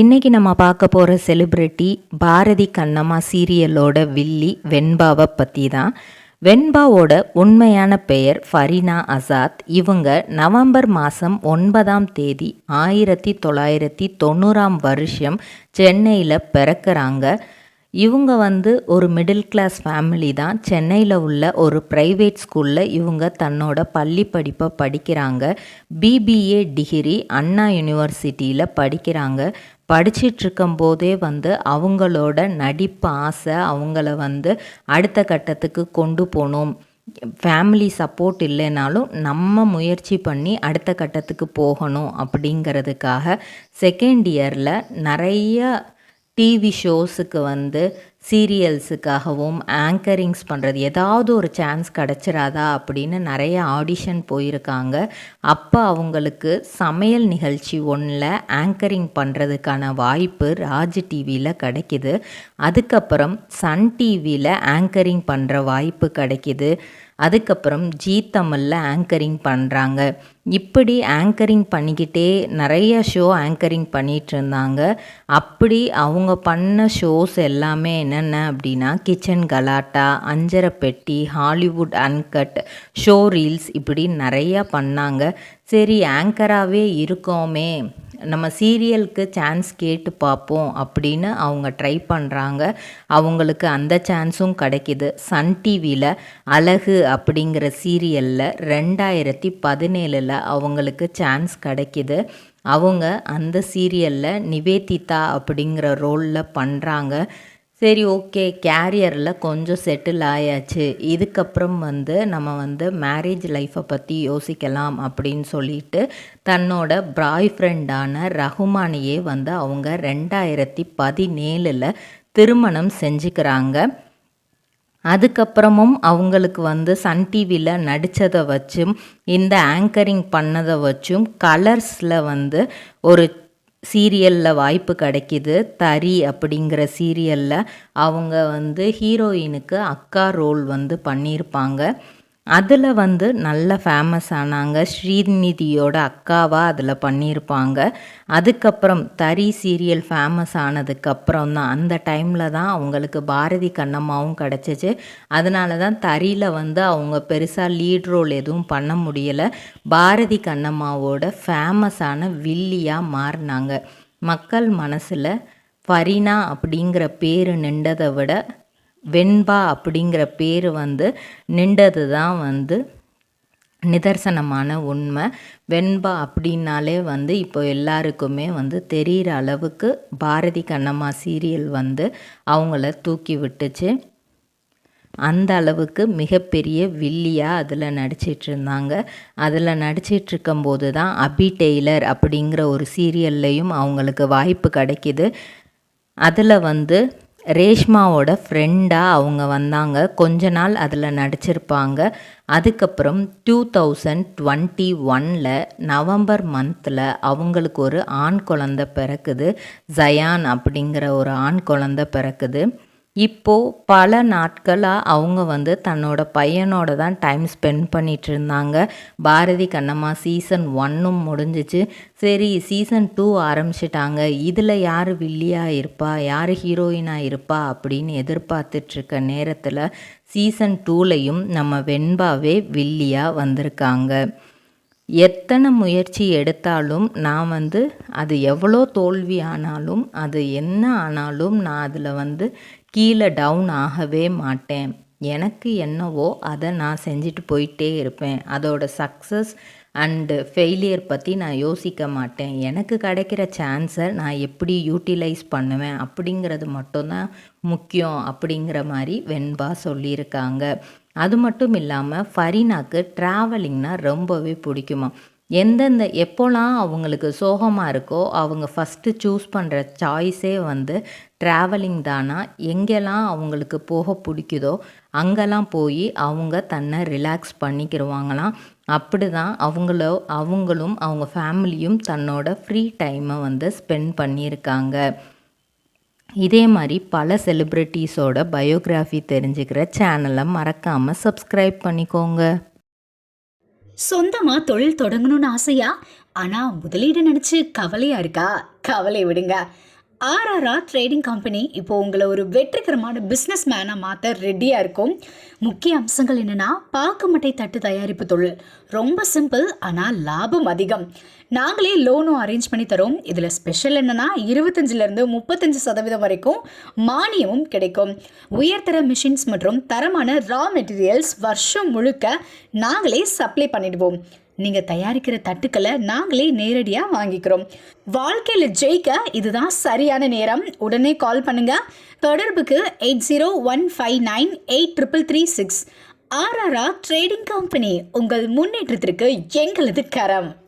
இன்றைக்கி நம்ம பார்க்க போகிற செலிப்ரிட்டி பாரதி கண்ணம்மா சீரியலோட வில்லி வெண்பாவை பற்றி தான். வெண்பாவோட உண்மையான பெயர் ஃபரீனா ஆசாத். இவங்க நவம்பர் மாதம் 9ஆம் தேதி 1990 சென்னையில் பிறக்கிறாங்க. இவங்க ஒரு மிடில் கிளாஸ் ஃபேமிலி தான். சென்னையில் உள்ள ஒரு ப்ரைவேட் ஸ்கூலில் இவங்க தன்னோட பள்ளி படிப்பை படிக்கிறாங்க. பிபிஏ டிகிரி அண்ணா யூனிவர்சிட்டியில் படிக்கிறாங்க. படிச்சிட்ருக்கும்போதே அவங்களோட நடிப்பு ஆசை அவங்கள அடுத்த கட்டத்துக்கு கொண்டு போகணும். ஃபேமிலி சப்போர்ட் இல்லைனாலும் நம்ம முயற்சி பண்ணி அடுத்த கட்டத்துக்கு போகணும் அப்படிங்கிறதுக்காக செகண்ட் இயரில் நிறைய டிவி ஷோஸுக்கு சீரியல்ஸுக்காகவும் ஆங்கரிங்ஸ் பண்ணுறது, ஏதாவது ஒரு சான்ஸ் கிடச்சிராதா அப்படின்னு நிறைய ஆடிஷன் போயிருக்காங்க. அப்போ அவங்களுக்கு சமையல் நிகழ்ச்சி ஒன்றில் ஆங்கரிங் பண்ணுறதுக்கான வாய்ப்பு ராஜ் டிவியில் கிடைக்கிது. அதுக்கப்புறம் சன் டிவியில் ஆங்கரிங் பண்ணுற வாய்ப்பு கிடைக்கிது. அதுக்கப்புறம் ஜீ தமிழில் ஆங்கரிங் பண்ணுறாங்க. இப்படி ஆங்கரிங் பண்ணிக்கிட்டே நிறைய ஷோ ஆங்கரிங் பண்ணிகிட்டு இருந்தாங்க. அப்படி அவங்க பண்ண ஷோஸ் எல்லாமே என்னென்ன அப்படின்னா கிச்சன் கலாட்டா, அஞ்சரை பெட்டி, ஹாலிவுட் அன்கட், ஷோ ரீல்ஸ், இப்படி நிறையா பண்ணாங்க. சரி, ஆங்கராகவே இருக்கோமே, நம்ம சீரியலுக்கு சான்ஸ் கேட்டு பார்ப்போம் அப்படின்னு அவங்க ட்ரை பண்ணுறாங்க. அவங்களுக்கு அந்த சான்ஸும் கிடைக்கிது. சன் டிவியில் அழகு அப்படிங்கிற சீரியலில் 2017 அவங்களுக்கு சான்ஸ் கிடைக்கிது. அவங்க அந்த சீரியலில் நிவேதிதா அப்படிங்கிற ரோலில் பண்ணுறாங்க. சரி, ஓகே, கேரியரில் கொஞ்சம் செட்டில் ஆயாச்சு. இதுக்கப்புறம் நம்ம மேரேஜ் லைஃப்பை பற்றி யோசிக்கலாம் அப்படின்னு சொல்லிட்டு தன்னோட பாய் ஃப்ரெண்டான ரகுமானையே அவங்க 2017 திருமணம் செஞ்சுக்கிறாங்க. அதுக்கப்புறமும் அவங்களுக்கு சன் டிவியில் நடித்ததை வச்சும் இந்த ஆங்கரிங் பண்ணதை வச்சும் கலர்ஸில் ஒரு சீரியலில் வாய்ப்பு கிடைக்கிது. தரி அப்படிங்கிற சீரியலில் அவங்க ஹீரோயினுக்கு அக்கா ரோல் பண்ணியிருப்பாங்க. அதில் நல்ல ஃபேமஸ் ஆனாங்க. ஸ்ரீநிதியோட அக்காவாக அதில் பண்ணியிருப்பாங்க. அதுக்கப்புறம் தரி சீரியல் ஃபேமஸ் ஆனதுக்கப்புறம் தான், அந்த டைமில் தான் அவங்களுக்கு பாரதி கண்ணம்மாவும் கிடச்சிச்சு. அதனால தான் தரியில் அவங்க பெருசாக லீட் ரோல் எதுவும் பண்ண முடியலை. பாரதி கண்ணம்மாவோட ஃபேமஸான வில்லியாக மாறினாங்க. மக்கள் மனசில் ஃபரீனா அப்படிங்கிற பேர் நின்றதை விட வெண்பா அப்படிங்கிற பேர் நின்றது தான் நிதர்சனமான உண்மை. வெண்பா அப்படின்னாலே இப்போ எல்லாருக்குமே தெரிகிற அளவுக்கு பாரதி கண்ணம்மா சீரியல் அவங்கள தூக்கி விட்டுச்சு. அந்த அளவுக்கு மிகப்பெரிய வில்லியாக அதில் நடிச்சிட்ருந்தாங்க. அதில் நடிச்சிட்ருக்கும்போது தான் அபி டெய்லர் அப்படிங்கிற ஒரு சீரியல்லையும் அவங்களுக்கு வாய்ப்பு கிடைக்கிது. அதில் ரேஷ்மாவோட ஃப்ரெண்டாக அவங்க வந்தாங்க. கொஞ்ச நாள் அதில் நடிச்சிருப்பாங்க. அதுக்கப்புறம் 2021 நவம்பர் மந்தில் அவங்களுக்கு ஒரு ஆண் குழந்தை பிறக்குது. ஜயான் அப்படிங்கிற ஒரு ஆண் குழந்தை பிறக்குது. இப்போது பல நாட்களாக அவங்க தன்னோட பையனோட தான் டைம் ஸ்பெண்ட் பண்ணிகிட்டு இருந்தாங்க. பாரதி கண்ணம்மா சீசன் 1 முடிஞ்சிச்சு. சரி, சீசன் 2 ஆரம்பிச்சிட்டாங்க. இதில் யார் வில்லியாக இருப்பா, யார் ஹீரோயினாக இருப்பா அப்படின்னு எதிர்பார்த்துட்ருக்க நேரத்தில் சீசன் 2லையும் நம்ம வெண்பாவே வில்லியாக வந்திருக்காங்க. எத்தனை முயற்சி எடுத்தாலும் நான் அது எவ்வளோ தோல்வி ஆனாலும், அது என்ன ஆனாலும் நான் அதில் கீழே டவுன் ஆகவே மாட்டேன். எனக்கு என்னவோ அதை நான் செஞ்சுட்டு போயிட்டே இருப்பேன். அதோட சக்ஸஸ் அண்டு ஃபெயிலியர் பற்றி நான் யோசிக்க மாட்டேன். எனக்கு கிடைக்கிற சான்ஸை நான் எப்படி யூட்டிலைஸ் பண்ணுவேன் அப்படிங்கிறது மட்டும்தான் முக்கியம் அப்படிங்கிற மாதிரி வெண்பா சொல்லியிருக்காங்க. அது மட்டும் இல்லாமல் ஃபரீனாக்கு ட்ராவலிங்னால் ரொம்பவே பிடிக்குமா. எப்போலாம் அவங்களுக்கு சோகமாக இருக்கோ அவங்க ஃபஸ்ட்டு சூஸ் பண்ணுற சாய்ஸே ட்ராவலிங் தானா. எங்கெல்லாம் அவங்களுக்கு போக பிடிக்குதோ அங்கெல்லாம் போய் அவங்க தன்னை ரிலாக்ஸ் பண்ணிக்கிடுவாங்களாம். அப்படி தான் அவங்களும் அவங்க ஃபேமிலியும் தன்னோட ஃப்ரீ டைமை ஸ்பெண்ட் பண்ணியிருக்காங்க. இதே மாதிரி பல செலிப்ரிட்டிஸோட பயோகிராஃபி தெரிஞ்சுக்கிற சேனலை மறக்காமல் சப்ஸ்கிரைப் பண்ணிக்கோங்க. சொந்தமா தொழில் தொடங்கணும்னு ஆசையா? ஆனா முதலீடு நினைச்சு கவலையா இருக்கா? கவலை விடுங்க. ஆர்ஆர்ஆர் ட்ரேடிங் கம்பெனி இப்போ உங்களை ஒரு வெற்றிகரமான பிசினஸ் மேனா மாத்த ரெடியா இருக்கும். முக்கிய அம்சங்கள் என்னன்னா, பாக்குமட்டை தட்டு தயாரிப்பு தொழில் ரொம்ப சிம்பிள், ஆனா லாபம் அதிகம். நாங்களே லோனும் அரேஞ்ச் பண்ணி தரோம். இதுல ஸ்பெஷல் என்னன்னா 25% வரைக்கும் மானியமும் கிடைக்கும். உயர்தர மிஷின்ஸ் மற்றும் தரமான ரா மெட்டீரியல்ஸ் வருஷம் முழுக்க நாங்களே சப்ளை பண்ணிடுவோம். நீங்க தயாரிக்கிற தட்டுக்களை நாங்களே நேரடியா வாங்கிக்கிறோம். வாழ்க்கையில ஜெயிக்க இதுதான் சரியான நேரம். உடனே கால் பண்ணுங்க. தொடர்புக்கு 8015983336. ஆர்ஆர்ஆர் ட்ரேடிங் கம்பெனி, உங்கள் முன்னேற்றத்திற்கு எங்களது கரம்.